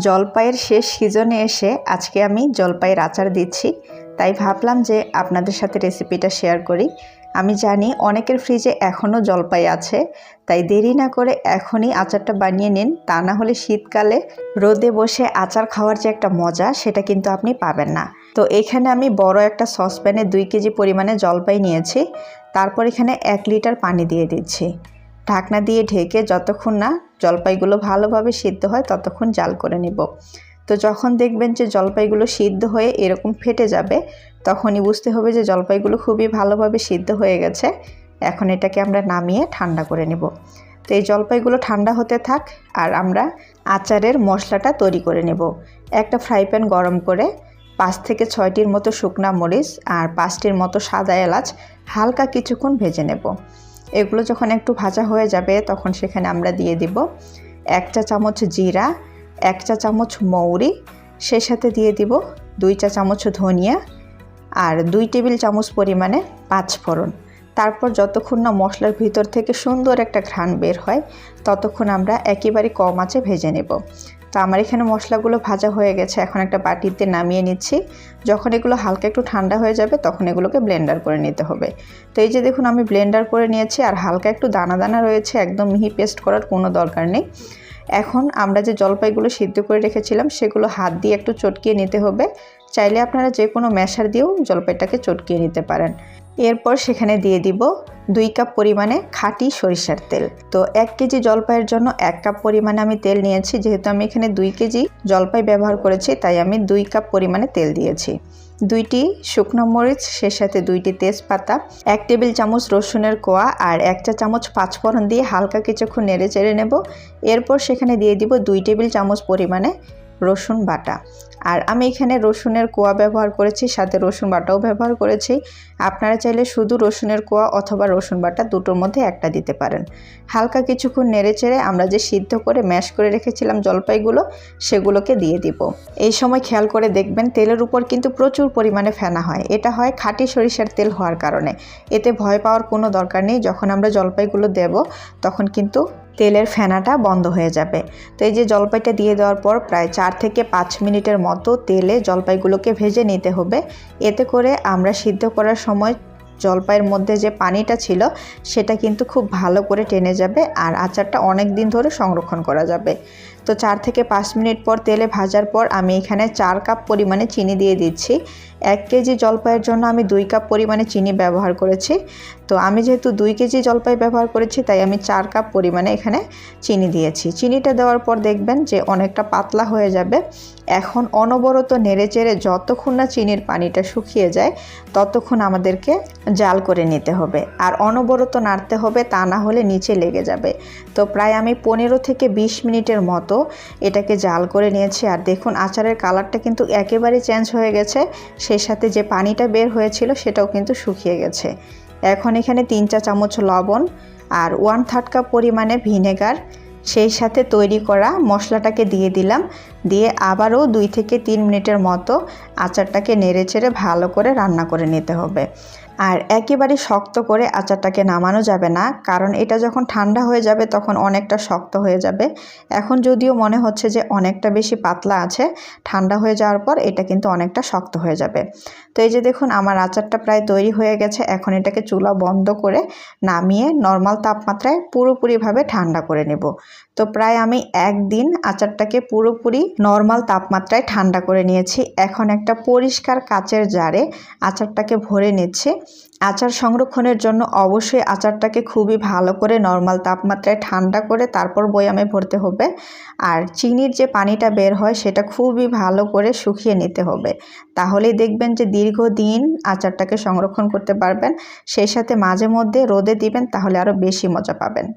জলপাইয়ের শেষ সিজনে এসে আজকে আমি জলপাইয়ের আচার দিচ্ছি, তাই ভাবলাম যে আপনাদের সাথে রেসিপিটা শেয়ার করি। আমি জানি অনেকের ফ্রিজে এখনও জলপাই আছে, তাই দেরি না করে এখনই আচারটা বানিয়ে নিন, তা না হলে শীতকালে রোদে বসে আচার খাওয়ার যে একটা মজা সেটা কিন্তু আপনি পাবেন না। তো এখানে আমি বড় একটা সসপ্যানে 2 কেজি পরিমাণে জলপাই নিয়েছি। তারপর এখানে 1 লিটার পানি দিয়ে দিচ্ছি। ঢাকনা দিয়ে ঢেকে যতক্ষণ না জলপাইগুলো ভালোভাবে সিদ্ধ হয় ততক্ষণ জাল করে নেব। তো যখন দেখবেন যে জলপাইগুলো সিদ্ধ হয়ে এরকম ফেটে যাবে, তখনই বুঝতে হবে যে জলপাইগুলো খুবই ভালোভাবে সিদ্ধ হয়ে গেছে। এখন এটাকে আমরা নামিয়ে ঠান্ডা করে নেব। তো এই জলপাইগুলো ঠান্ডা হতে থাক আর আমরা আচারের মশলাটা তৈরি করে নেব। একটা ফ্রাই প্যান গরম করে 5 থেকে 6টির মতো শুকনা মরিচ আর 5টির মতো সাদা এলাচ হালকা কিছুক্ষণ ভেজে নেব। এগুলো যখন একটু ভাজা হয়ে যাবে তখন সেখানে আমরা দিয়ে দিব 1 চা চামচ জিরা, 1 চা চামচ মৌরি, সেই সাথে দিয়ে দিব 2 চা চামচ ধনিয়া আর 2 টেবিল চামচ পরিমাণে 5 ফোড়ন। তারপর যতক্ষণ না মশলার ভিতর থেকে সুন্দর একটা ঘ্রাণ বের হয় ততক্ষণ আমরা একেবারে কম আঁচে ভেজে নেব। তো আমার এখানে মশলাগুলো ভাজা হয়ে গেছে, এখন একটা বাটিতে নামিয়ে নিচ্ছি। যখন এগুলো হালকা একটু ঠান্ডা হয়ে যাবে তখন এগুলোকে ব্লেন্ডার করে নিতে হবে। তো এই যে দেখুন আমি ব্লেন্ডার করে নিয়েছি, আর হালকা একটু দানা দানা রয়েছে, একদম মিহি পেস্ট করার কোনো দরকার নেই। এখন আমরা যে জলপাইগুলো সিদ্ধ করে রেখেছিলাম সেগুলো হাত দিয়ে একটু চটকিয়ে নিতে হবে। চাইলে আপনারা যে কোনো ম্যাশার দিয়েও জলপাইটাকে চটকিয়ে নিতে পারেন। এরপর সেখানে দিয়ে দিব 2 কাপ পরিমাণে খাঁটি সরিষার তেল। তো 1 কেজি জলপাইয়ের জন্য 1 কাপ পরিমাণে আমি তেল নিয়েছি। যেহেতু আমি এখানে 2 কেজি জলপাই ব্যবহার করেছি তাই আমি 2 কাপ পরিমাণে তেল দিয়েছি। 2টি শুকনো মরিচ, সে সাথে 2টি তেজপাতা, 1 টেবিল চামচ রসুনের কোয়া আর 1 চা চামচ 5 ফোড়ন দিয়ে হালকা কিছুক্ষণ নেড়ে চেড়ে নেব। এরপর সেখানে দিয়ে দিব 2 টেবিল চামচ পরিমাণে রসুন বাটা। আর আমি এখানে রসুনের কোয়া ব্যবহার করেছি, সাথে রসুন বাটাও ব্যবহার করেছি। আপনারা চাইলে শুধু রসুনের কোয়া অথবা রসুন বাটা দুটোর মধ্যে একটা দিতে পারেন। হালকা কিছুক্ষণ নেড়েচেড়ে আমরা যে সিদ্ধ করে ম্যাশ করে রেখেছিলাম জলপাইগুলো সেগুলোকে দিয়ে দিব। এই সময় খেয়াল করে দেখবেন তেলের উপর কিন্তু প্রচুর পরিমাণে ফেনা হয়। এটা হয় খাঁটি সরিষার তেল হওয়ার কারণে। এতে ভয় পাওয়ার কোনো দরকার নেই। যখন আমরা জলপাইগুলো দেব তখন কিন্তু তেলের ফেনাটা বন্ধ হয়ে যাবে। তো এই যে জলপাইটা দিয়ে দেওয়ার পর প্রায় 4 থেকে 5 মিনিটের মতো তেলে জলপাইগুলোকে ভেজে নিতে হবে। এতে করে আমরা সিদ্ধ করার সময় জলপাইয়ের মধ্যে যে পানিটা ছিল সেটা কিন্তু খুব ভালো করে টেনে যাবে আর আচারটা অনেক দিন ধরে সংরক্ষণ করা যাবে। তো 4 থেকে 5 মিনিট পর তেলে ভাজার পর আমি এখানে 4 কাপ পরিমাণে চিনি দিয়ে দিচ্ছি। 1 কেজি জলপাইয়ের জন্য আমি 2 কাপ পরিমাণে চিনি ব্যবহার করেছি। তো আমি যেহেতু 2 কেজি জলপাই ব্যবহার করেছি তাই আমি 4 কাপ পরিমাণে এখানে চিনি দিয়েছি। চিনিটা দেওয়ার পর দেখবেন যে অনেকটা পাতলা হয়ে যাবে। এখন অনবরত নেড়েচেড়ে যতক্ষণ না চিনির পানিটা শুকিয়ে যায় ততক্ষণ আমাদেরকে জাল করে নিতে হবে, আর অনবরত নাড়তে হবে, তা না হলে নিচে লেগে যাবে। তো প্রায় আমি 15 থেকে 20 মিনিটের মতো এটাকে জাল করে নিয়েছি। আর দেখুন আচারের কালারটা কিন্তু একেবারে চেঞ্জ হয়ে গেছে, সেই সাথে যে পানিটা বের হয়েছিল সেটাও কিন্তু শুকিয়ে গেছে। এখন এখানে 3 চা চামচ লবণ আর 1/3 কাপ পরিমাণে ভিনেগার, সেই সাথে তৈরি করা মশলাটাকে দিয়ে দিলাম। দিয়ে আবারও 2 থেকে 3 মিনিটের মতো আচারটাকে নেড়েচেড়ে ভালো করে রান্না করে নিতে হবে। আর একেবারে শক্ত করে আচারটাকে নামানো যাবে না, কারণ এটা যখন ঠান্ডা হয়ে যাবে তখন অনেকটা শক্ত হয়ে যাবে। এখন যদিও মনে হচ্ছে যে অনেকটা বেশি পাতলা আছে, ঠান্ডা হয়ে যাওয়ার পর এটা কিন্তু অনেকটা শক্ত হয়ে যাবে। তো এই যে দেখুন আমার আচারটা প্রায় তৈরি হয়ে গেছে। এখন এটাকে চুলা বন্ধ করে নামিয়ে নর্মাল তাপমাত্রায় পুরোপুরিভাবে ঠান্ডা করে নেব। তো প্রায় আমি 1 দিন আচারটাকে পুরোপুরি নর্মাল তাপমাত্রায় ঠান্ডা করে নিয়েছি। এখন একটা পরিষ্কার কাচের জারে আচারটাকে ভরে নিচ্ছি। আচার সংরক্ষণের জন্য অবশ্যই আচারটাকে খুবই ভালো করে নর্মাল তাপমাত্রায় ঠান্ডা করে তারপর বয়ামে ভরতে হবে। আর চিনির যে পানিটা বের হয় সেটা খুবই ভালো করে শুকিয়ে নিতে হবে, তাহলেই দেখবেন যে দীর্ঘদিন আচারটাকে সংরক্ষণ করতে পারবেন। সেই সাথে মাঝে মধ্যে রোদে দিবেন, তাহলে আরও বেশি মজা পাবেন।